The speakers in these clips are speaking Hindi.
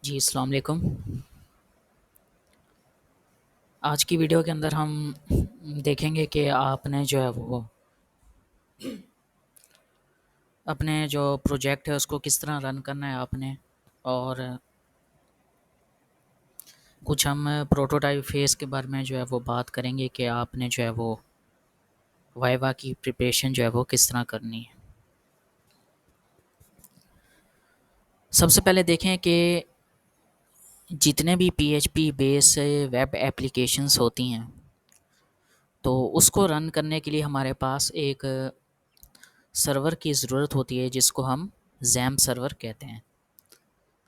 जी, अस्सलाम वालेकुम। आज की वीडियो के अंदर हम देखेंगे कि आपने जो है वो अपने जो प्रोजेक्ट है उसको किस तरह रन करना है आपने। और कुछ हम प्रोटोटाइप फेज़ के बारे में जो है वो बात करेंगे कि आपने जो है वो वाइवा की प्रिपरेशन जो है वो किस तरह करनी है। सबसे पहले देखें कि जितने भी पीएचपी बेस वेब एप्लीकेशंस होती हैं तो उसको रन करने के लिए हमारे पास एक सर्वर की ज़रूरत होती है जिसको हम जैम सर्वर कहते हैं।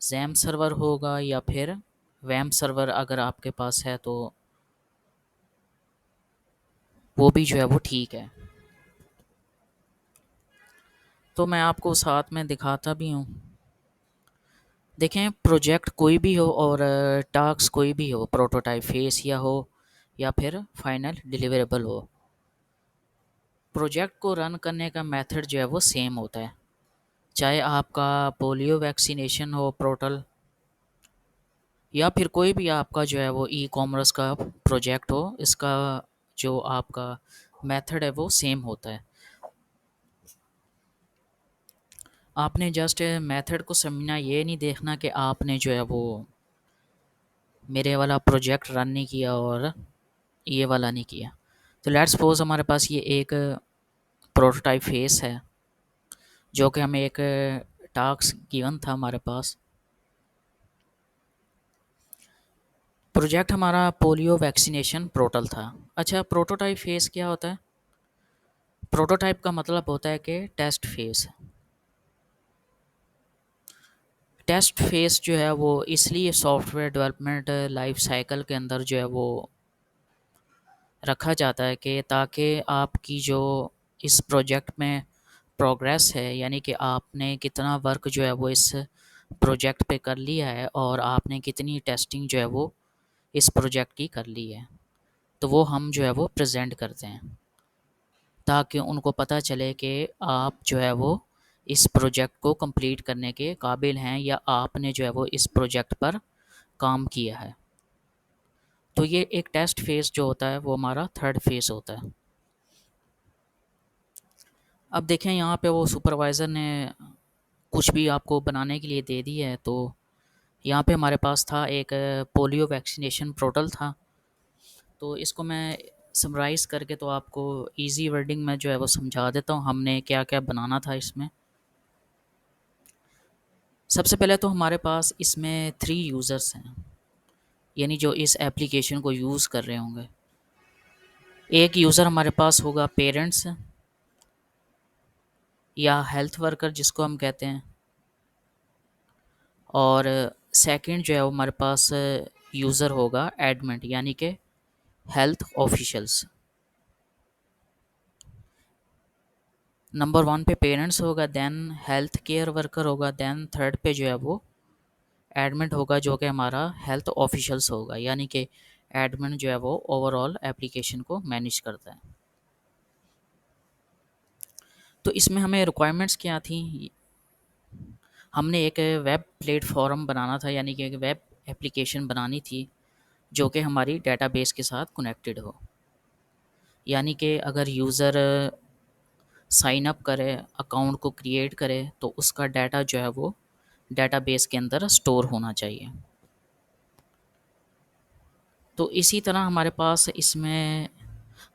जैम सर्वर होगा या फिर वैम सर्वर अगर आपके पास है तो वो भी जो है वो ठीक है। तो मैं आपको साथ में दिखाता भी हूँ। देखें, प्रोजेक्ट कोई भी हो और टास्क कोई भी हो, प्रोटोटाइप फेस या फिर फाइनल डिलीवरेबल हो, प्रोजेक्ट को रन करने का मेथड जो है वो सेम होता है। चाहे आपका पोलियो वैक्सीनेशन हो पोर्टल, या फिर कोई भी आपका जो है वो ई कॉमर्स का प्रोजेक्ट हो, इसका जो आपका मेथड है वो सेम होता है। आपने जस्ट मेथड को समझना, ये नहीं देखना कि आपने जो है वो मेरे वाला प्रोजेक्ट रन नहीं किया और ये वाला नहीं किया। तो लेट्स सपोज हमारे पास ये एक प्रोटोटाइप फेस है जो कि हमें एक टास्क गिवन था हमारे पास। प्रोजेक्ट हमारा पोलियो वैक्सीनेशन पोर्टल था। अच्छा, प्रोटोटाइप फेस क्या होता है? प्रोटोटाइप का मतलब होता है कि टेस्ट फेस। टेस्ट फेस जो है वो इसलिए सॉफ्टवेयर डेवलपमेंट लाइफ साइकिल के अंदर जो है वो रखा जाता है कि ताकि आपकी जो इस प्रोजेक्ट में प्रोग्रेस है, यानी कि आपने कितना वर्क जो है वो इस प्रोजेक्ट पे कर लिया है और आपने कितनी टेस्टिंग जो है वो इस प्रोजेक्ट की कर ली है, तो वो हम जो है वो प्रेजेंट करते हैं ताकि उनको पता चले कि आप जो है वो इस प्रोजेक्ट को कंप्लीट करने के काबिल हैं या आपने जो है वो इस प्रोजेक्ट पर काम किया है। तो ये एक टेस्ट फेज़ जो होता है वो हमारा थर्ड फेज़ होता है। अब देखें, यहाँ पे वो सुपरवाइज़र ने कुछ भी आपको बनाने के लिए दे दी है। तो यहाँ पे हमारे पास था एक पोलियो वैक्सीनेशन पोर्टल था। तो इसको मैं समराइज़ करके तो आपको इजी वर्डिंग में जो है वो समझा देता हूँ हमने क्या क्या बनाना था इसमें। सबसे पहले तो हमारे पास इसमें 3 यूज़र्स हैं, यानी जो इस एप्लीकेशन को यूज़ कर रहे होंगे। एक यूज़र हमारे पास होगा पेरेंट्स या हेल्थ वर्कर जिसको हम कहते हैं, और सेकंड जो है वो हमारे पास यूज़र होगा एडमिन यानी कि हेल्थ ऑफिशियल्स। नंबर 1 पे पेरेंट्स होगा, देन हेल्थ केयर वर्कर होगा, देन थर्ड पे जो है वो एडमिन होगा जो कि हमारा हेल्थ ऑफिशियल्स होगा, यानी कि एडमिन जो है वो ओवरऑल एप्लीकेशन को मैनेज करता है। तो इसमें हमें रिक्वायरमेंट्स क्या थी? हमने एक वेब प्लेटफॉर्म बनाना था, यानी कि एक वेब एप्लीकेशन बनानी थी जो कि हमारी डेटाबेस के साथ कनेक्टेड हो। यानी कि अगर यूज़र साइन अप करे, अकाउंट को क्रिएट करे, तो उसका डाटा जो है वो डेटाबेस के अंदर स्टोर होना चाहिए। तो इसी तरह हमारे पास इसमें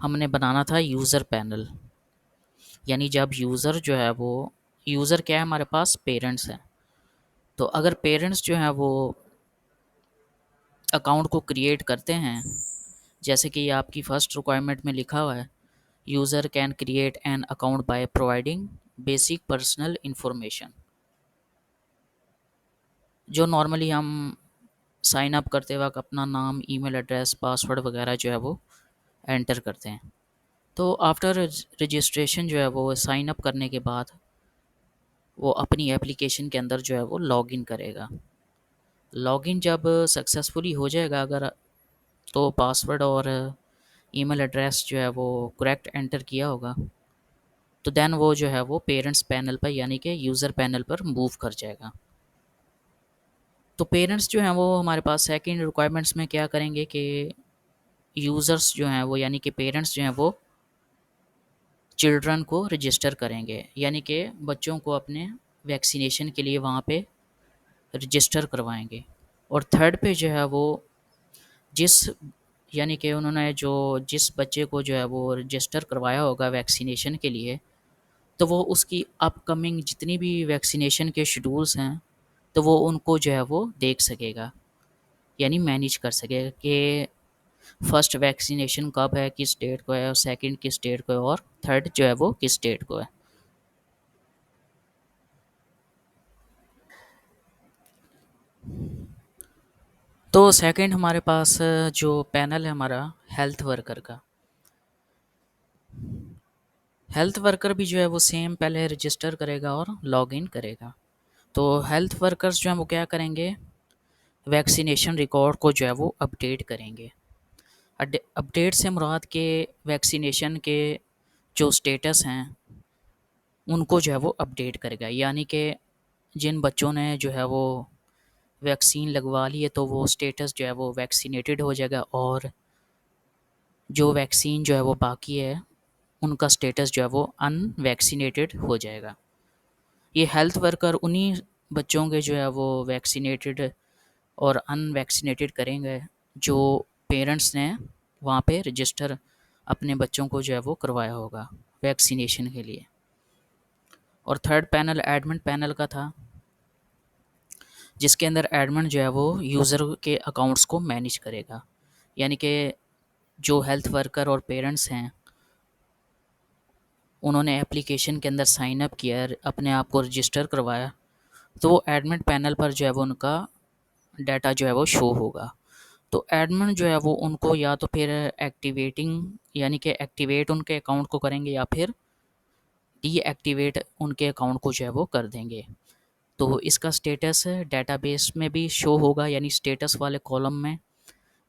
हमने बनाना था यूज़र पैनल। यानी जब यूज़र जो है वो, यूज़र क्या है हमारे पास? पेरेंट्स हैं। तो अगर पेरेंट्स जो हैं वो अकाउंट को क्रिएट करते हैं, जैसे कि ये आपकी फ़र्स्ट रिक्वायरमेंट में लिखा हुआ है, user can create an account by providing basic personal information. जो नॉर्मली हम साइन अप करते वक्त अपना नाम, ईमेल एड्रेस, पासवर्ड वगैरह जो है वो एंटर करते हैं। तो आफ्टर रजिस्ट्रेशन जो है वो साइन अप करने के बाद वो अपनी एप्लीकेशन के अंदर जो है वो लॉगिन करेगा। लॉगिन जब सक्सेसफुली हो जाएगा अगर, तो पासवर्ड और ईमेल एड्रेस जो है वो करेक्ट एंटर किया होगा, तो देन वो जो है वो पेरेंट्स पैनल पर यानी कि यूज़र पैनल पर मूव कर जाएगा। तो पेरेंट्स जो हैं वो हमारे पास सेकंड रिक्वायरमेंट्स में क्या करेंगे कि यूज़र्स जो हैं वो यानी कि पेरेंट्स जो हैं वो चिल्ड्रन को रजिस्टर करेंगे, यानी कि बच्चों को अपने वैक्सीनेशन के लिए वहाँ पे रजिस्टर करवाएंगे। और थर्ड पे जो है वो जिस यानी कि उन्होंने जो जिस बच्चे को जो है वो रजिस्टर करवाया होगा वैक्सीनेशन के लिए, तो वो उसकी अपकमिंग जितनी भी वैक्सीनेशन के शेड्यूल्स हैं तो वो उनको जो है वो देख सकेगा, यानी मैनेज कर सकेगा कि फर्स्ट वैक्सीनेशन कब है, किस डेट को है, और सेकंड किस डेट को है, और थर्ड जो है वो किस डेट को है। तो सेकंड हमारे पास जो पैनल है हमारा हेल्थ वर्कर का। हेल्थ वर्कर भी जो है वो सेम पहले रजिस्टर करेगा और लॉगिन करेगा। तो हेल्थ वर्कर्स जो हैं वो क्या करेंगे, वैक्सीनेशन रिकॉर्ड को जो है वो अपडेट करेंगे। अपडेट से मुराद के वैक्सीनेशन के जो स्टेटस हैं उनको जो है वो अपडेट करेगा, यानी कि जिन बच्चों ने जो है वो वैक्सीन लगवा ली है तो वो स्टेटस जो है वो वैक्सीनेटेड हो जाएगा, और जो वैक्सीन जो है वो बाकी है उनका स्टेटस जो है वो अनवैक्सीनेटेड हो जाएगा। ये हेल्थ वर्कर उन्हीं बच्चों के जो है वो वैक्सीनेटेड और अनवैक्सीनेटेड करेंगे जो पेरेंट्स ने वहाँ पे रजिस्टर अपने बच्चों को जो है वो करवाया होगा वैक्सीनेशन के लिए। और थर्ड पैनल एडमिन पैनल का था, जिसके अंदर एडमिन जो है वो यूज़र के अकाउंट्स को मैनेज करेगा, यानी कि जो हेल्थ वर्कर और पेरेंट्स हैं उन्होंने एप्लीकेशन के अंदर साइन अप किया, अपने आप को रजिस्टर करवाया, तो वो एडमिन पैनल पर जो है वो उनका डाटा जो है वो शो होगा। तो एडमिन जो है वो उनको या तो फिर एक्टिवेटिंग यानी कि एक्टिवेट उनके अकाउंट को करेंगे या फिर डीएक्टिवेट उनके अकाउंट को जो है वो कर देंगे। तो इसका स्टेटस डेटाबेस में भी शो होगा, यानी स्टेटस वाले कॉलम में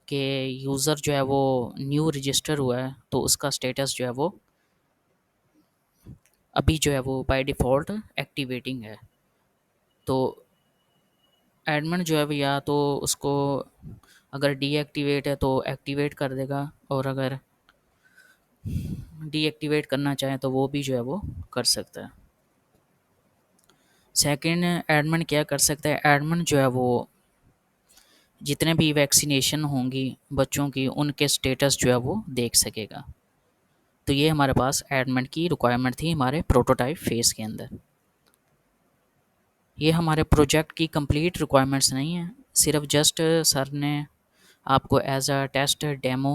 कि यूज़र जो है वो न्यू रजिस्टर हुआ है तो उसका स्टेटस जो है वो अभी जो है वो बाय डिफ़ॉल्ट एक्टिवेटिंग है। तो एडमिन जो है वो या तो उसको अगर डीएक्टिवेट है तो एक्टिवेट कर देगा, और अगर डीएक्टिवेट करना चाहें तो वो भी जो है वो कर सकता है। सेकंड एडमिन क्या कर सकता है, एडमिन जो है वो जितने भी वैक्सीनेशन होंगी बच्चों की उनके स्टेटस जो है वो देख सकेगा। तो ये हमारे पास एडमिन की रिक्वायरमेंट थी हमारे प्रोटोटाइप फेज़ के अंदर। ये हमारे प्रोजेक्ट की कंप्लीट रिक्वायरमेंट्स नहीं है, सिर्फ जस्ट सर ने आपको as a test demo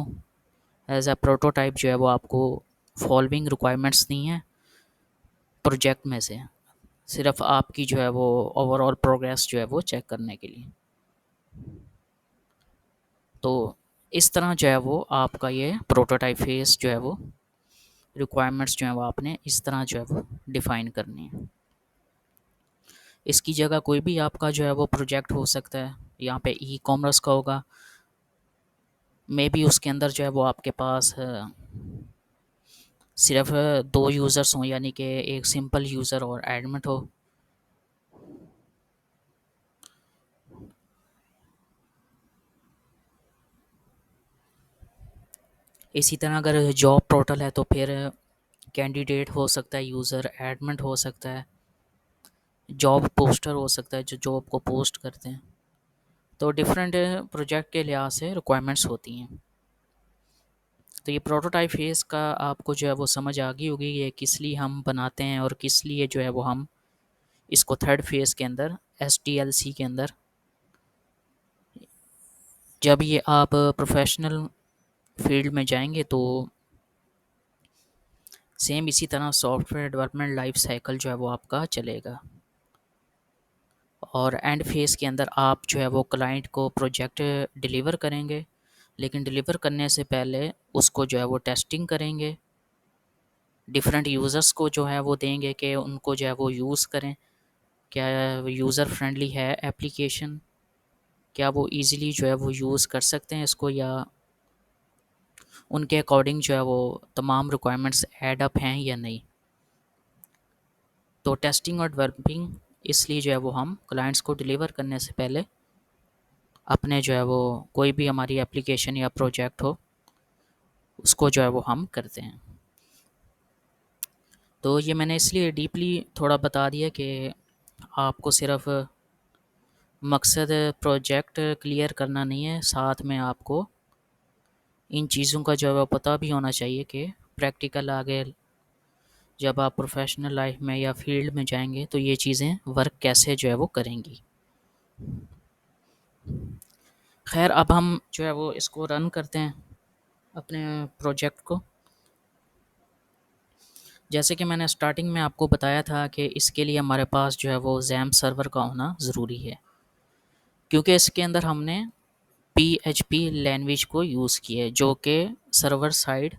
as a prototype जो है वो आपको फॉलोइंग रिक्वायरमेंट्स दी हैं प्रोजेक्ट में से, सिर्फ आपकी जो है वो ओवरऑल प्रोग्रेस जो है वो चेक करने के लिए। तो इस तरह जो है वो आपका ये प्रोटोटाइप फेस जो है वो रिक्वायरमेंट्स जो है वो आपने इस तरह जो है वो डिफ़ाइन करनी है। इसकी जगह कोई भी आपका जो है वो प्रोजेक्ट हो सकता है, यहाँ पे ई कॉमर्स का होगा, मे बी उसके अंदर जो है वो आपके पास सिर्फ दो यूज़र्स हों, यानी कि एक सिंपल यूज़र और एडमिन हो। इसी तरह अगर जॉब पोर्टल है तो फिर कैंडिडेट हो सकता है, यूज़र एडमिन हो सकता है, जॉब पोस्टर हो सकता है जो जॉब को पोस्ट करते हैं। तो डिफरेंट प्रोजेक्ट के लिहाज से रिक्वायरमेंट्स होती हैं। तो ये प्रोटोटाइप फेज़ का आपको जो है वो समझ आ गई होगी ये किस लिए हम बनाते हैं और किस लिए जो है वो हम इसको थर्ड फेज़ के अंदर SDLC के अंदर जब ये आप प्रोफेशनल फील्ड में जाएंगे तो सेम इसी तरह सॉफ्टवेयर डेवलपमेंट लाइफ साइकिल जो है वो आपका चलेगा। और एंड फेज़ के अंदर आप जो है वो क्लाइंट को प्रोजेक्ट डिलीवर करेंगे, लेकिन डिलीवर करने से पहले उसको जो है वो टेस्टिंग करेंगे, डिफरेंट यूज़र्स को जो है वो देंगे कि उनको जो है वो यूज़ करें, क्या यूज़र फ्रेंडली है एप्लीकेशन, क्या वो इजीली जो है वो यूज़ कर सकते हैं इसको, या उनके अकॉर्डिंग जो है वो तमाम रिक्वायरमेंट्स ऐड अप हैं या नहीं। तो टेस्टिंग और डेवलपिंग इसलिए जो है वो हम क्लाइंट्स को डिलीवर करने से पहले अपने जो है वो कोई भी हमारी एप्लीकेशन या प्रोजेक्ट हो उसको जो है वो हम करते हैं। तो ये मैंने इसलिए डीपली थोड़ा बता दिया कि आपको सिर्फ मकसद प्रोजेक्ट क्लियर करना नहीं है, साथ में आपको इन चीज़ों का जो है वो पता भी होना चाहिए कि प्रैक्टिकल आगे जब आप प्रोफेशनल लाइफ में या फील्ड में जाएंगे तो ये चीज़ें वर्क कैसे जो है वो करेंगी। खैर, अब हम जो है वो इसको रन करते हैं अपने प्रोजेक्ट को। जैसे कि मैंने स्टार्टिंग में आपको बताया था कि इसके लिए हमारे पास जो है वो जैम सर्वर का होना ज़रूरी है, क्योंकि इसके अंदर हमने पीएचपी लैंग्वेज को यूज़ किया है जो कि सर्वर साइड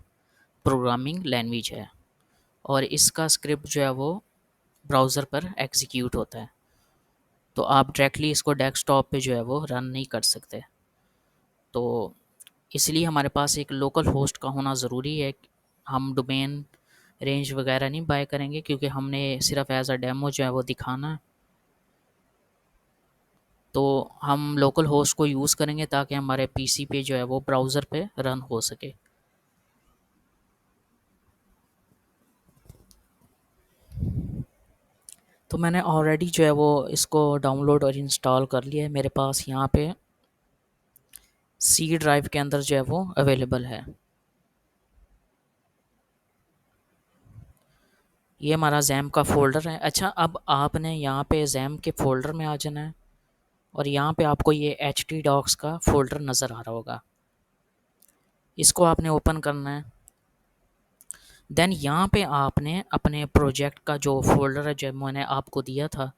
प्रोग्रामिंग लैंग्वेज है, और इसका स्क्रिप्ट जो है वो ब्राउज़र पर एग्जीक्यूट होता है। तो आप डायरेक्टली इसको डेस्कटॉप पे जो है वो रन नहीं कर सकते। तो इसलिए हमारे पास एक लोकल होस्ट का होना ज़रूरी है। हम डोमेन रेंज वगैरह नहीं बाय करेंगे, क्योंकि हमने सिर्फ एज अ डेमो जो है वो दिखाना है। तो हम लोकल होस्ट को यूज़ करेंगे ताकि हमारे पीसी पे जो है वो ब्राउज़र पे रन हो सके। तो मैंने ऑलरेडी जो है वो इसको डाउनलोड और इंस्टॉल कर लिया है, मेरे पास यहाँ पे सी ड्राइव के अंदर जो है वो अवेलेबल है। ये हमारा जैम का फ़ोल्डर है। अच्छा, अब आपने यहाँ पे जैम के फ़ोल्डर में आ जाना है, और यहाँ पे आपको ये एच टी डॉक्स का फ़ोल्डर नज़र आ रहा होगा, इसको आपने ओपन करना है। देन यहाँ पे आपने अपने प्रोजेक्ट का जो फ़ोल्डर है जो मैंने आपको दिया था,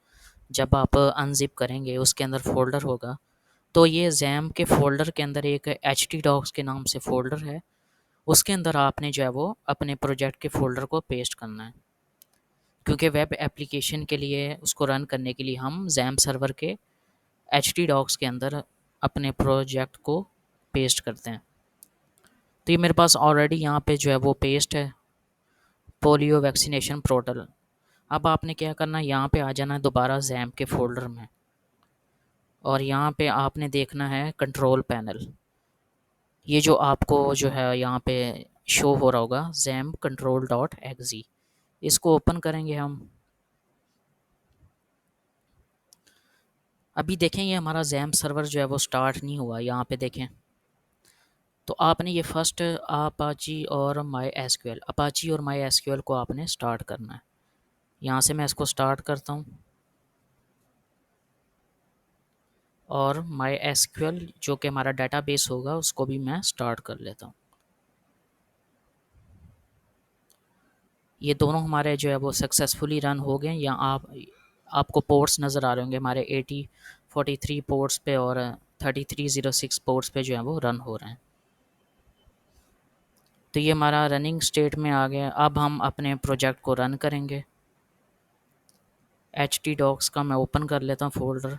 जब आप अनज़िप करेंगे उसके अंदर फ़ोल्डर होगा। तो ये जैम के फ़ोल्डर के अंदर एक एच टी डॉक्स के नाम से फ़ोल्डर है, उसके अंदर आपने जो है वो अपने प्रोजेक्ट के फ़ोल्डर को पेस्ट करना है, क्योंकि वेब एप्लीकेशन के लिए उसको रन करने के लिए हम जैम सर्वर के एच टी डॉक्स के अंदर अपने प्रोजेक्ट को पेस्ट करते हैं। तो ये मेरे पास ऑलरेडी यहाँ पे जो है वो पेस्ट है, पोलियो वैक्सीनेशन पोर्टल। अब आपने क्या करना है, यहाँ पे आ जाना है दोबारा जैम के फ़ोल्डर में, और यहाँ पे आपने देखना है कंट्रोल पैनल। ये जो आपको जो है यहाँ पे शो हो रहा होगा जैम कंट्रोल डॉट एक्जी, इसको ओपन करेंगे हम। अभी देखें ये हमारा जैम सर्वर जो है वो स्टार्ट नहीं हुआ, यहाँ पे देखें। तो आपने ये फर्स्ट अपाची और माई एसक्यूएल, अपाची और माई एसक्यूएल को आपने स्टार्ट करना है। यहाँ से मैं इसको स्टार्ट करता हूँ, और माई एसक्यूएल जो कि हमारा डेटाबेस होगा उसको भी मैं स्टार्ट कर लेता हूँ। ये दोनों हमारे जो है वो सक्सेसफुली रन हो गए। या आपको पोर्ट्स नज़र आ रहे होंगे हमारे 8043 पोर्ट्स पे और 3306 पोर्ट्स पे जो है वो रन हो रहे हैं। तो ये हमारा रनिंग स्टेट में आ गया। अब हम अपने प्रोजेक्ट को रन करेंगे। एच टी डॉक्स का मैं ओपन कर लेता हूँ फोल्डर।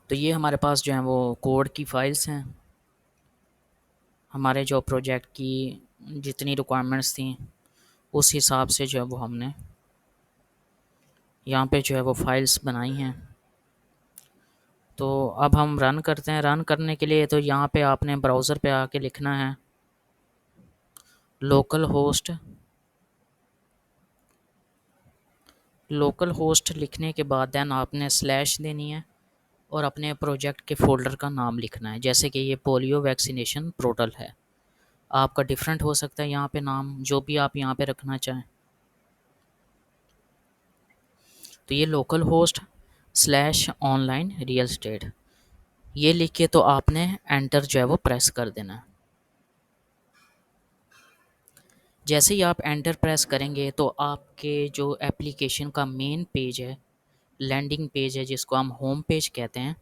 तो ये हमारे पास जो है वो कोड की फाइल्स हैं, हमारे जो प्रोजेक्ट की जितनी रिक्वायरमेंट्स थी उस हिसाब से जो है वो हमने यहाँ पे जो है वो फाइल्स बनाई हैं। तो अब हम रन करते हैं। रन करने के लिए तो यहाँ पे आपने ब्राउज़र पे आके लिखना है लोकल होस्ट। लोकल होस्ट लिखने के बाद देन आपने स्लैश देनी है और अपने प्रोजेक्ट के फ़ोल्डर का नाम लिखना है। जैसे कि ये पोलियो वैक्सीनेशन पोर्टल है, आपका डिफरेंट हो सकता है यहाँ पे नाम, जो भी आप यहाँ पे रखना चाहें। तो ये local host slash online real estate, ये लिख के तो आपने एंटर जो है वो प्रेस कर देना है। जैसे ही आप एंटर प्रेस करेंगे तो आपके जो एप्लीकेशन का मेन पेज है, लैंडिंग पेज है जिसको हम होम पेज कहते हैं,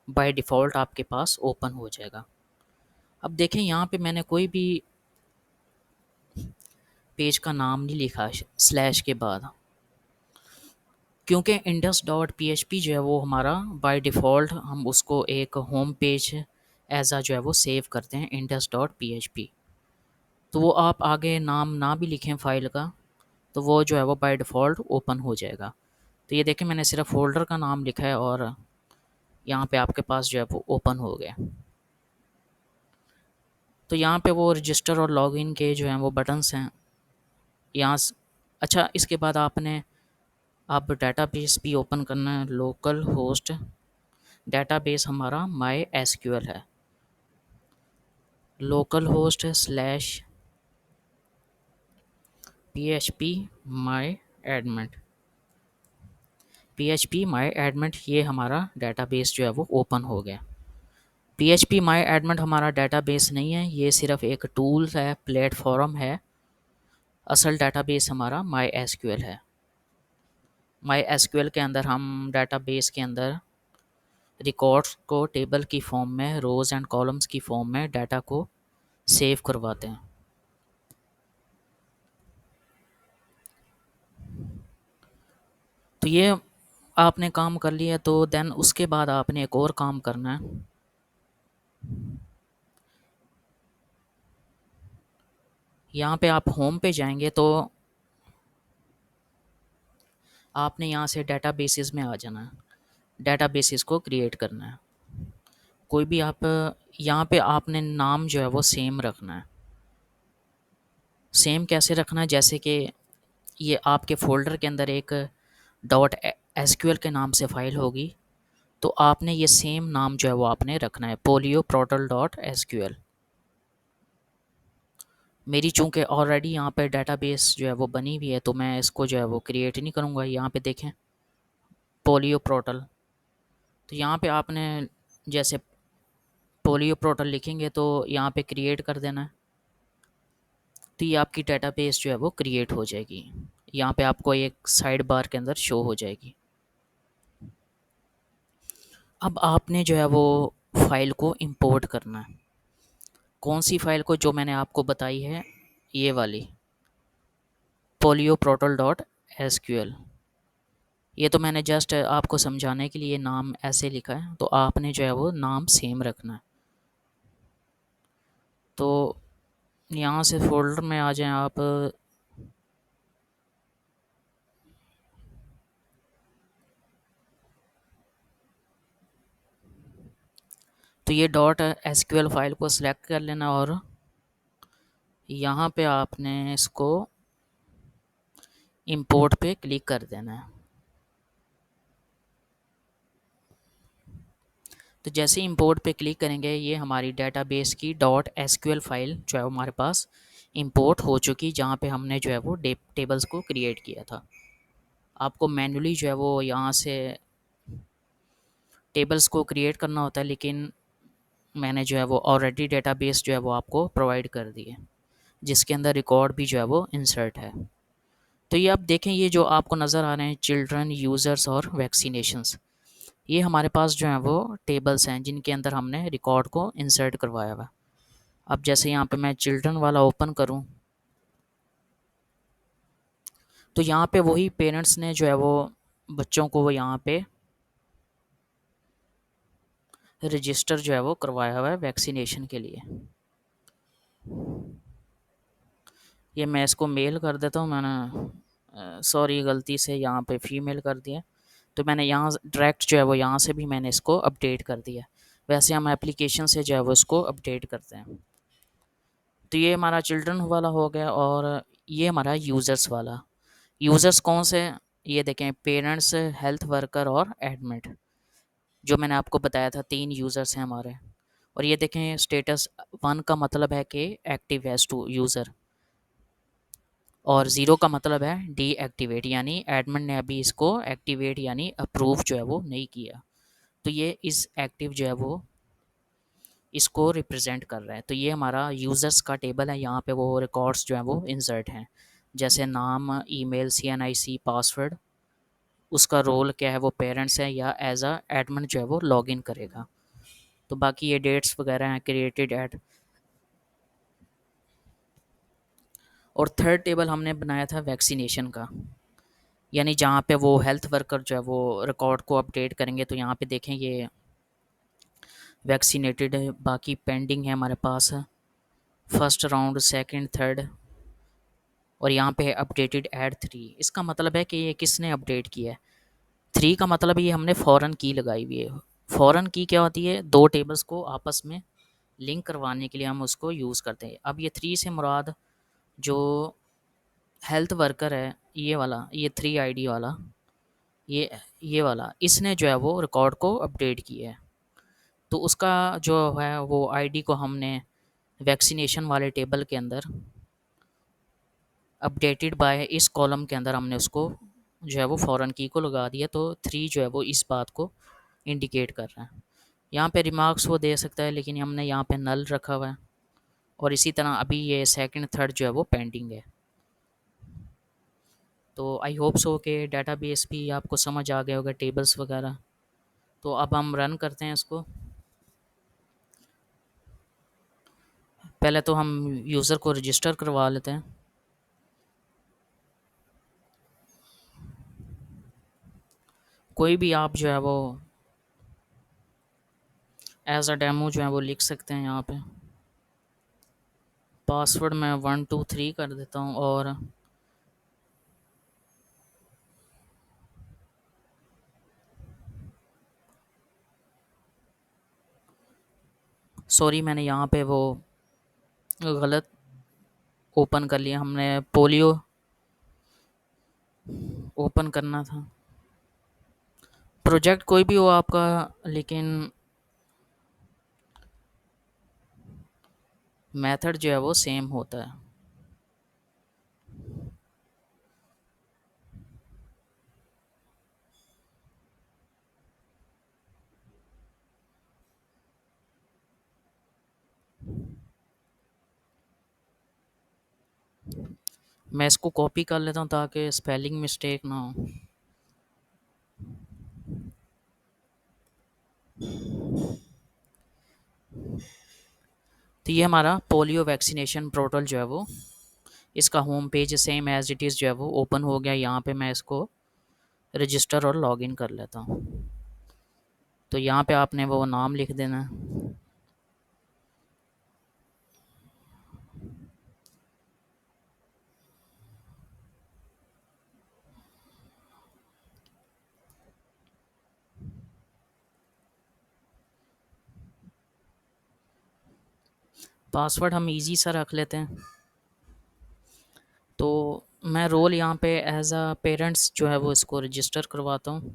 बाय डिफ़ॉल्ट आपके पास ओपन हो जाएगा। अब देखें यहाँ पे मैंने कोई भी पेज का नाम नहीं लिखा स्लैश के बाद, क्योंकि index dot P H P जो है वो हमारा बाय डिफ़ॉल्ट हम उसको एक होम पेज एज़ जो है वो सेव करते हैं index dot P H P. तो वो आप आगे नाम ना भी लिखें फ़ाइल का, तो वो जो है वो बाय डिफ़ॉल्ट ओपन हो जाएगा। तो ये देखें मैंने सिर्फ फ़ोल्डर का नाम लिखा है और यहाँ पे आपके पास जो है वो ओपन हो गया। तो यहाँ पे वो रजिस्टर और लॉगिन के जो हैं वो बटन्स हैं यहाँ अच्छा, इसके बाद आपने अब डेटाबेस भी ओपन करना है। लोकल होस्ट डेटाबेस हमारा माई एसक्यूएल है। लोकल होस्ट स्लैश php माई एडमिन, php माई एडमिन, ये हमारा डेटाबेस जो है वो ओपन हो गया। php माई एडमिन हमारा डेटाबेस नहीं है, ये सिर्फ एक टूल है, प्लेटफॉर्म है। असल डेटाबेस हमारा माई एसक्यूएल है। माई एसक्यूएल के अंदर हम डेटाबेस के अंदर रिकॉर्ड्स को टेबल की फॉर्म में, रोज़ एंड कॉलम्स की फॉर्म में डाटा को सेव करवाते हैं। तो ये आपने काम कर लिया, तो देन उसके बाद आपने एक और काम करना है। यहाँ पे आप होम पे जाएंगे तो आपने यहाँ से डेटाबेसेस में आ जाना है, डेटाबेसेस को क्रिएट करना है। कोई भी आप यहाँ पे आपने नाम जो है वो सेम रखना है। सेम कैसे रखना है, जैसे कि ये आपके फ़ोल्डर के अंदर एक डॉट एसक्यूएल के नाम से फ़ाइल होगी, तो आपने ये सेम नाम जो है वो आपने रखना है, पोलियो प्रोटल डॉट एसक्यूएल। मेरी चूँकि ऑलरेडी यहाँ पे डेटाबेस जो है वो बनी हुई है, तो मैं इसको जो है वो क्रिएट नहीं करूँगा। यहाँ पे देखें पोलियो प्रोटल, तो यहाँ पे आपने जैसे पोलियो प्रोटल लिखेंगे तो यहाँ पे क्रिएट कर देना है। तो ये आपकी डेटाबेस जो है वो क्रिएट हो जाएगी। यहाँ पे आपको एक साइड बार के अंदर शो हो जाएगी। अब आपने जो है वो फाइल को इंपोर्ट करना है। कौन सी फाइल को, जो मैंने आपको बताई है ये वाली, पोलियो प्रोटल डॉट एसक्यूएल। ये तो मैंने जस्ट आपको समझाने के लिए नाम ऐसे लिखा है, तो आपने जो है वो नाम सेम रखना है। तो यहाँ से फोल्डर में आ जाएं आप। तो ये डॉट एसक्यूएल फाइल को सिलेक्ट कर लेना और यहाँ पे आपने इसको इंपोर्ट पे क्लिक कर देना है। तो जैसे ही इंपोर्ट पे क्लिक करेंगे, ये हमारी डेटाबेस की डॉट एसक्यूएल फाइल जो है वो हमारे पास इंपोर्ट हो चुकी, जहाँ पे हमने जो है वो टेबल्स को क्रिएट किया था। आपको मैन्युअली जो है वो यहाँ से टेबल्स को क्रिएट करना होता है, लेकिन मैंने जो है वो ऑलरेडी डेटाबेस जो है वो आपको प्रोवाइड कर दी है, जिसके अंदर रिकॉर्ड भी जो है वो इंसर्ट है। तो ये आप देखें, ये जो आपको नज़र आ रहे हैं चिल्ड्रन, यूज़र्स और वैक्सीनेशंस, ये हमारे पास जो है वो टेबल्स हैं जिनके अंदर हमने रिकॉर्ड को इंसर्ट करवाया हुआ। अब जैसे यहाँ पे मैं चिल्ड्रन वाला ओपन करूँ, तो यहाँ पे वही पेरेंट्स ने जो है वो बच्चों को वो यहाँ पे रजिस्टर जो है वो करवाया हुआ है वैक्सीनेशन के लिए। ये मैं इसको मेल कर देता हूँ। मैंने सॉरी गलती से यहाँ पे फीमेल कर दिया, तो मैंने यहाँ डायरेक्ट जो है वो यहाँ से भी मैंने इसको अपडेट कर दिया। वैसे हम एप्लीकेशन से जो है वो इसको अपडेट करते हैं। तो ये हमारा चिल्ड्रन वाला हो गया और ये हमारा यूज़र्स वाला। यूज़र्स कौन से, ये देखें पेरेंट्स, हेल्थ वर्कर और एडमिट, जो मैंने आपको बताया था 3 यूज़र्स हैं हमारे। और ये देखें स्टेटस 1 का मतलब है कि एक्टिव एज टू यूज़र, और 0 का मतलब है डीएक्टिवेट, यानी एडमिन ने अभी इसको एक्टिवेट यानी अप्रूव जो है वो नहीं किया। तो ये इस एक्टिव जो है वो इसको रिप्रेजेंट कर रहा है। तो ये हमारा यूज़र्स का टेबल है, यहाँ पे वो रिकॉर्ड्स जो हैं वो इंसर्ट हैं, जैसे नाम, ईमेल, सीएनआईसी, पासवर्ड, उसका रोल क्या है, वो पेरेंट्स है या एज अ एडमिन जो है वो लॉगिन करेगा। तो बाकी ये डेट्स वगैरह हैं, क्रिएटेड ऐड। और थर्ड टेबल हमने बनाया था वैक्सीनेशन का, यानी जहाँ पे वो हेल्थ वर्कर जो है वो रिकॉर्ड को अपडेट करेंगे। तो यहाँ पे देखें ये वैक्सीनेटेड है, बाकी पेंडिंग है हमारे पास, फर्स्ट राउंड, सेकंड, थर्ड, और यहाँ पे है अपडेटेड ऐड 3। इसका मतलब है कि ये किसने अपडेट किया है, 3 का मतलब ये हमने फॉरेन की लगाई हुई है। फॉरेन की क्या होती है? 2 टेबल्स को आपस में लिंक करवाने के लिए हम उसको यूज़ करते हैं। अब ये 3 से मुराद जो हेल्थ वर्कर है, ये वाला, ये 3 आईडी वाला, ये ये वाला, इसने जो है वो रिकॉर्ड को अपडेट किया है। तो उसका जो है वो आईडी को हमने वैक्सीनेशन वाले टेबल के अंदर अपडेटेड बाय इस कॉलम के अंदर हमने उसको जो है वो फॉरेन की को लगा दिया। तो 3 जो है वो इस बात को इंडिकेट कर रहा है। यहाँ पे रिमार्क्स वो दे सकता है, लेकिन हमने यहाँ पे नल रखा हुआ है। और इसी तरह अभी ये सेकंड थर्ड जो है वो पेंडिंग है। तो आई होप सो कि डेटाबेस भी आपको समझ आ गया होगा, टेबल्स वगैरह। तो अब हम रन करते हैं इसको। पहले तो हम यूज़र को रजिस्टर करवा लेते हैं। कोई भी आप जो है वो एज अ डेमो जो है वो लिख सकते हैं यहाँ पे। पासवर्ड मैं 123 कर देता हूँ। और सॉरी, मैंने यहाँ पे वो गलत ओपन कर लिया। हमने पोलियो ओपन करना था। प्रोजेक्ट कोई भी हो आपका, लेकिन मेथड जो है वो सेम होता है। मैं इसको कॉपी कर लेता हूँ ताकि स्पेलिंग मिस्टेक ना हो। तो ये हमारा पोलियो वैक्सीनेशन पोर्टल जो है वो, इसका home page same as it is जो है वो ओपन हो गया। यहाँ पे मैं इसको रजिस्टर और लॉगिन कर लेता हूँ। तो यहाँ पे आपने वो नाम लिख देना है। पासवर्ड हम इजी सा रख लेते हैं। तो मैं रोल यहाँ पे एज अ पेरेंट्स जो है वो इसको रजिस्टर करवाता हूँ।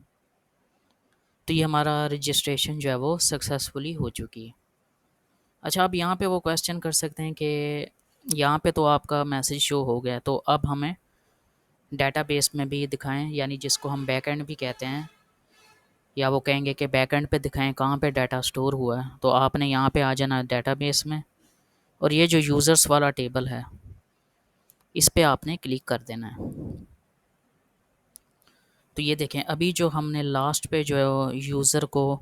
तो ये हमारा रजिस्ट्रेशन जो है वो सक्सेसफुली हो चुकी है। अच्छा, अब यहाँ पे वो क्वेश्चन कर सकते हैं कि यहाँ पे तो आपका मैसेज शो हो गया, तो अब हमें डेटाबेस में भी दिखाएं, यानी जिसको हम बैकएंड भी कहते हैं, या वो कहेंगे कि बैकएंड पे दिखाएं कहाँ पे डाटा स्टोर हुआ है। तो आपने यहाँ पे आ जाना डेटाबेस में, और ये जो यूज़र्स वाला टेबल है इस पे आपने क्लिक कर देना है। तो ये देखें, अभी जो हमने लास्ट पे जो है यूज़र को,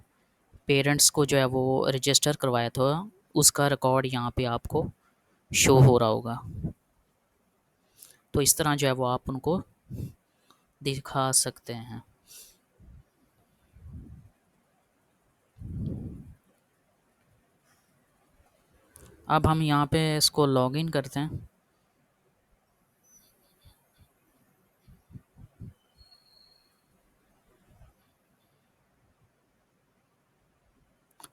पेरेंट्स को जो है वो रजिस्टर करवाया था, उसका रिकॉर्ड यहाँ पे आपको शो हो रहा होगा। तो इस तरह जो है वो आप उनको दिखा सकते हैं। अब हम यहाँ पे इसको लॉगिन करते हैं।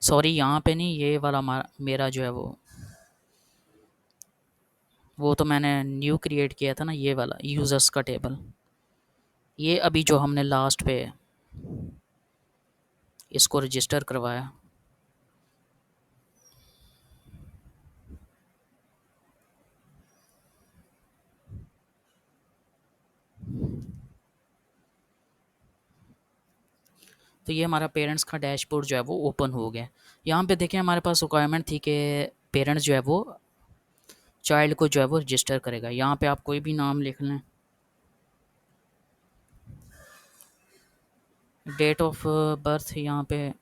सॉरी, यहाँ पे नहीं, ये वाला मेरा जो है वो तो मैंने न्यू क्रिएट किया था ना, ये वाला यूज़र्स का टेबल। ये अभी जो हमने लास्ट पे इसको रजिस्टर करवाया। तो ये हमारा पेरेंट्स का डैशबोर्ड जो है वो ओपन हो गया। यहाँ पे देखें, हमारे पास रिक्वायरमेंट थी कि पेरेंट्स जो है वो चाइल्ड को जो है वो रजिस्टर करेगा। यहाँ पे आप कोई भी नाम लिख लें। डेट ऑफ बर्थ यहाँ पे,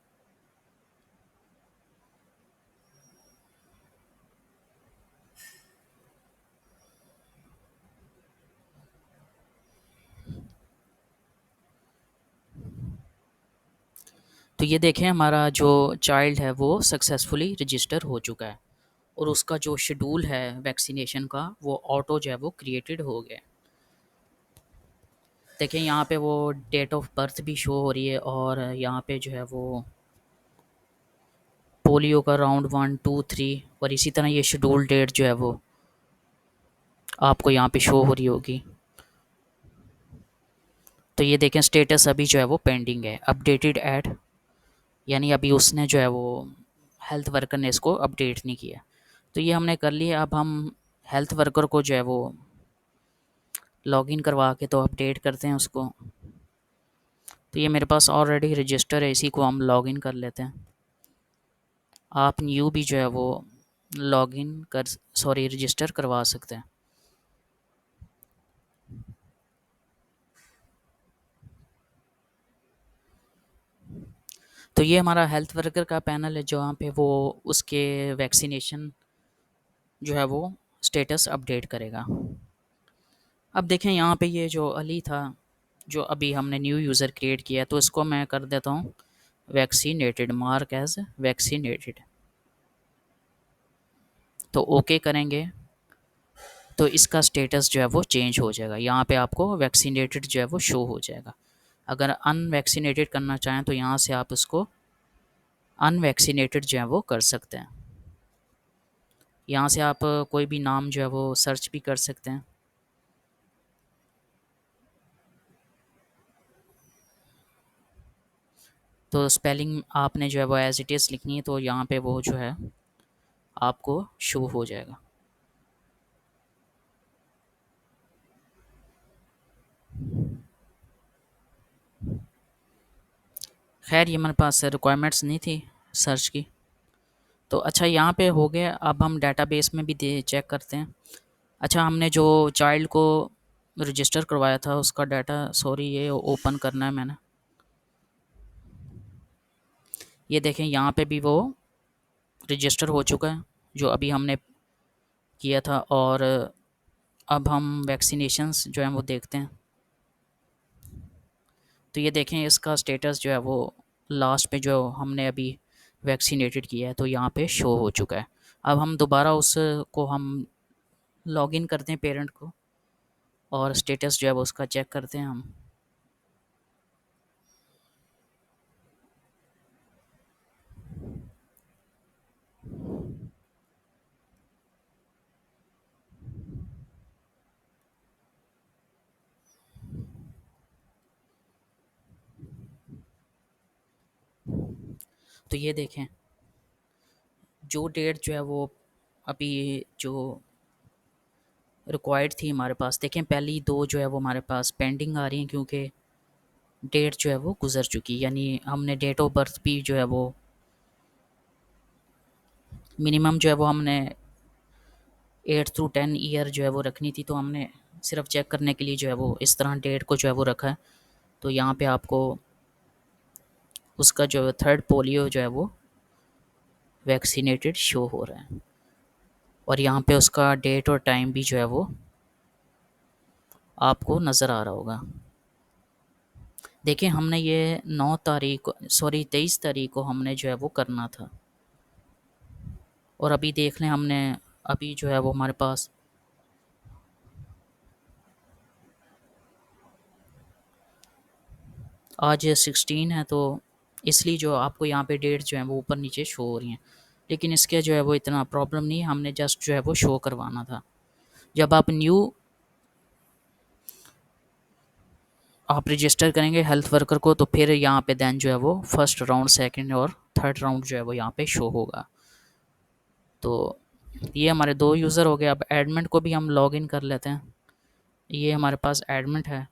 तो ये देखें हमारा जो चाइल्ड है वो सक्सेसफुली रजिस्टर हो चुका है। और उसका जो शेड्यूल है वैक्सीनेशन का, वो ऑटो जो है वो क्रिएटेड हो गया। देखिए यहाँ पे वो डेट ऑफ बर्थ भी शो हो रही है, और यहाँ पे जो है वो पोलियो का राउंड 1, 2, 3, और इसी तरह ये शेड्यूल डेट जो है वो आपको यहाँ पे शो हो रही होगी। तो ये देखें स्टेटस अभी जो है वो पेंडिंग है, अपडेटेड ऐड, यानी अभी उसने जो है वो हेल्थ वर्कर ने इसको अपडेट नहीं किया। तो ये हमने कर लिया। अब हम हेल्थ वर्कर को जो है वो लॉगिन करवा के तो अपडेट करते हैं उसको। तो ये मेरे पास ऑलरेडी रजिस्टर है, इसी को हम लॉगिन कर लेते हैं। आप न्यू भी जो है वो लॉगिन कर सॉरी रजिस्टर करवा सकते हैं। तो ये हमारा हेल्थ वर्कर का पैनल है, जहाँ पे वो उसके वैक्सीनेशन जो है वो स्टेटस अपडेट करेगा। अब देखें यहाँ पे ये जो अली था, जो अभी हमने न्यू यूज़र क्रिएट किया है, तो इसको मैं कर देता हूँ वैक्सीनेटेड, मार्क एज वैक्सीनेटेड। तो ओके करेंगे तो इसका स्टेटस जो है वो चेंज हो जाएगा। यहाँ पे आपको वैक्सीनेटेड जो है वो शो हो जाएगा। अगर अनवैक्सीनेटेड करना चाहें तो यहाँ से आप उसको अनवैक्सीनेटेड जो है वो कर सकते हैं। यहाँ से आप कोई भी नाम जो है वो सर्च भी कर सकते हैं। तो स्पेलिंग आपने जो है वो एज इट इज़ लिखनी है, तो यहाँ पे वो जो है आपको शो हो जाएगा। खैर ये मेरे पास रिक्वायरमेंट्स नहीं थी सर्च की। तो अच्छा यहाँ पे हो गया। अब हम डेटाबेस में भी दे चेक करते हैं। अच्छा हमने जो चाइल्ड को रजिस्टर करवाया था उसका डाटा, सॉरी ये ओपन करना है मैंने। ये देखें यहाँ पे भी वो रजिस्टर हो चुका है जो अभी हमने किया था। और अब हम वैक्सीनेशंस जो हैं वो देखते हैं। तो ये देखें इसका स्टेटस जो है वो लास्ट पे जो हमने अभी वैक्सीनेटेड किया है तो यहाँ पे शो हो चुका है। अब हम दोबारा उसको हम लॉगिन करते हैं पेरेंट को, और स्टेटस जो है वो उसका चेक करते हैं हम। तो ये देखें जो डेट जो है वो अभी जो रिक्वायर्ड थी हमारे पास, देखें पहली दो जो है वो हमारे पास पेंडिंग आ रही हैं क्योंकि डेट जो है वो गुजर चुकी है। यानी हमने डेट ऑफ बर्थ भी जो है वो मिनिमम जो है वो हमने 8 to 10 ईयर जो है वो रखनी थी, तो हमने सिर्फ चेक करने के लिए जो है वो इस तरह डेट को जो है वो रखा है। तो यहाँ पे आपको उसका जो थर्ड पोलियो जो है वो वैक्सीनेटेड शो हो रहा है, और यहाँ पे उसका डेट और टाइम भी जो है वो आपको नज़र आ रहा होगा। देखिए हमने ये 23 तारीख को हमने जो है वो करना था, और अभी देख लें हमने अभी जो है वो हमारे पास आज 16 है, तो इसलिए जो आपको यहाँ पे डेट जो है वो ऊपर नीचे शो हो रही हैं। लेकिन इसके जो है वो इतना प्रॉब्लम नहीं है, हमने जस्ट जो है वो शो करवाना था। जब आप रजिस्टर करेंगे हेल्थ वर्कर को, तो फिर यहाँ पे देन जो है वो फर्स्ट राउंड, सेकंड और थर्ड राउंड जो है वो यहाँ पे शो होगा। तो ये हमारे दो यूज़र हो गए। अब एडमिट को भी हम लॉग इन कर लेते हैं। ये हमारे पास एडमिट है।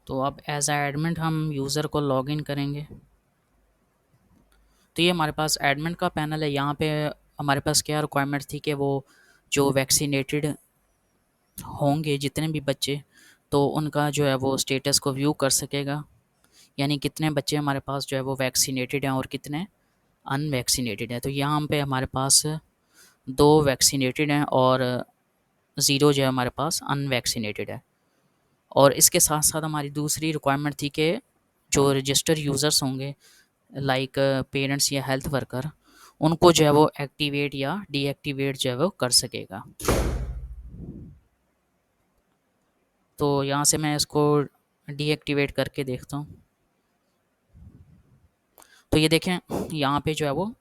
तो अब एज ए एडमिट हम यूज़र को लॉग इन करेंगे। तो ये हमारे पास एडमिट का पैनल है। यहाँ पे हमारे पास क्या रिक्वायरमेंट थी कि वो जो वैक्सीनेटेड होंगे जितने भी बच्चे, तो उनका जो है वो स्टेटस को व्यू कर सकेगा। यानी कितने बच्चे हमारे पास जो है वो वैक्सीनेटेड हैं और कितने अनवैक्सीनेटेड हैं। तो यहाँ पे हमारे पास 2 वैक्सीनेटेड हैं और 0 जो है हमारे पास अनवैक्सीनेटेड है। और इसके साथ साथ हमारी दूसरी रिक्वायरमेंट थी कि जो रजिस्टर यूज़र्स होंगे लाइक पेरेंट्स या हेल्थ वर्कर, उनको जो है वो एक्टिवेट या डीएक्टिवेट जो है वो कर सकेगा। तो यहाँ से मैं इसको डीएक्टिवेट करके देखता हूँ। तो ये देखें यहाँ पे जो है वो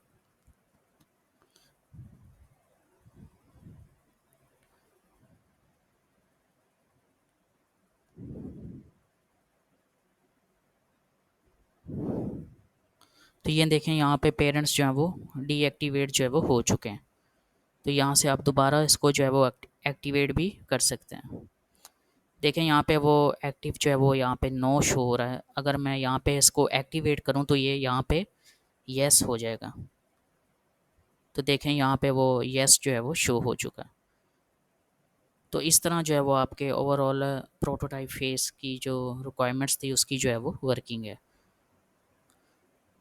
तो ये देखें यहाँ पे पेरेंट्स जो है वो डीएक्टिवेट जो है वो हो चुके हैं। तो यहाँ से आप दोबारा इसको जो है वो एक्टिवेट भी कर सकते हैं। देखें यहाँ पे वो एक्टिव जो है वो यहाँ पे नो शो हो रहा है। अगर मैं यहाँ पे इसको एक्टिवेट करूँ तो ये यहाँ पे येस हो जाएगा। तो देखें यहाँ पे वो येस जो है वो शो हो चुका है। तो इस तरह जो है वो आपके ओवरऑल प्रोटोटाइप फेस की जो रिक्वायरमेंट्स थी उसकी जो है वो वर्किंग है।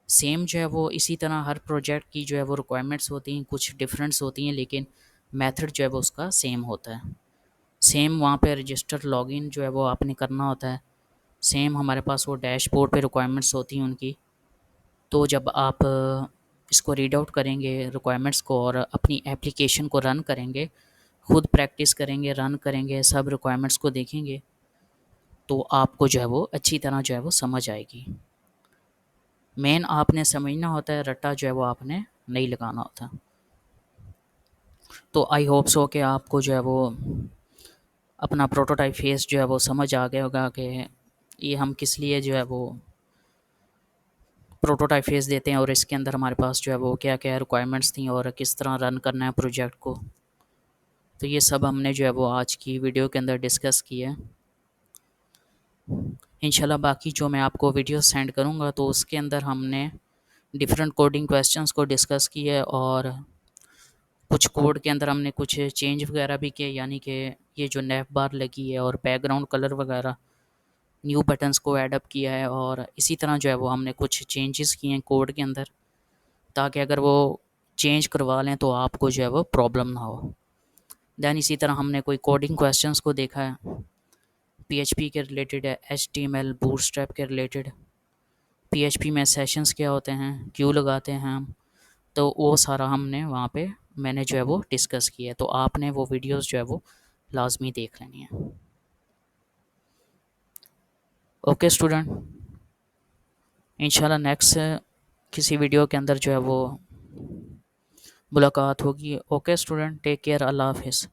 सेम जो है वो इसी तरह हर प्रोजेक्ट की जो है वो रिक्वायरमेंट्स होती हैं, कुछ डिफरेंस होती हैं, लेकिन मेथड जो है वो उसका सेम होता है। सेम वहाँ पे रजिस्टर लॉगिन जो है वो आपने करना होता है। सेम हमारे पास वो डैशबोर्ड पे रिक्वायरमेंट्स होती हैं उनकी। तो जब आप इसको रीड आउट करेंगे रिक्वायरमेंट्स को और अपनी एप्लीकेशन को रन करेंगे, खुद प्रैक्टिस करेंगे, रन करेंगे, सब रिक्वायरमेंट्स को देखेंगे, तो आपको जो है वो अच्छी तरह जो है वो समझ आएगी। मेन आपने समझना होता है, रट्टा जो है वो आपने नहीं लगाना होता। तो आई होप सो कि आपको जो है वो अपना प्रोटोटाइप फेस जो है वो समझ आ गया होगा कि ये हम किस लिए जो है वो प्रोटोटाइप फेस देते हैं और इसके अंदर हमारे पास जो है वो क्या क्या रिक्वायरमेंट्स थी और किस तरह रन करना है प्रोजेक्ट को। तो ये सब हमने जो है वो आज की वीडियो के अंदर डिस्कस किया है। इंशाल्लाह बाकी जो मैं आपको वीडियो सेंड करूँगा तो उसके अंदर हमने डिफरेंट कोडिंग क्वेश्चंस को डिस्कस किया है और कुछ कोड के अंदर हमने कुछ चेंज वगैरह भी किए, यानी कि ये जो नैप बार लगी है और बैकग्राउंड कलर वगैरह न्यू बटन्स को ऐड किया है। और इसी तरह जो है वो हमने कुछ चेंजेस किए हैं कोड के अंदर, ताकि अगर वो चेंज करवा लें तो आपको जो है वो प्रॉब्लम ना हो। दैन इसी तरह हमने कोई कोडिंग क्वेश्चंस को देखा है, पीएचपी के रिलेटेड है, एचटीएमएल बूटस्ट्रैप के रिलेटेड, पीएचपी में सेशंस क्या होते हैं, क्यों लगाते हैं हम, तो वो सारा हमने वहाँ पे मैंने जो है वो डिस्कस किया है। तो आपने वो वीडियोस जो है वो लाजमी देख लेनी है। ओके स्टूडेंट, इंशाल्लाह नेक्स्ट किसी वीडियो के अंदर जो है वो मुलाकात होगी। ओके स्टूडेंट, टेक केयर, अल्लाह हाफिज़।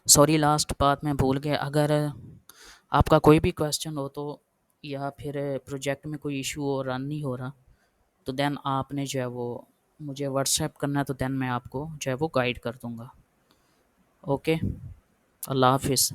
सॉरी लास्ट बात मैं भूल गया, अगर आपका कोई भी क्वेश्चन हो तो या फिर प्रोजेक्ट में कोई इशू हो, रन नहीं हो रहा, तो देन आपने जो है वो मुझे व्हाट्सएप करना है, तो देन मैं आपको जो है वो गाइड कर दूँगा। ओके, अल्लाह हाफिज़।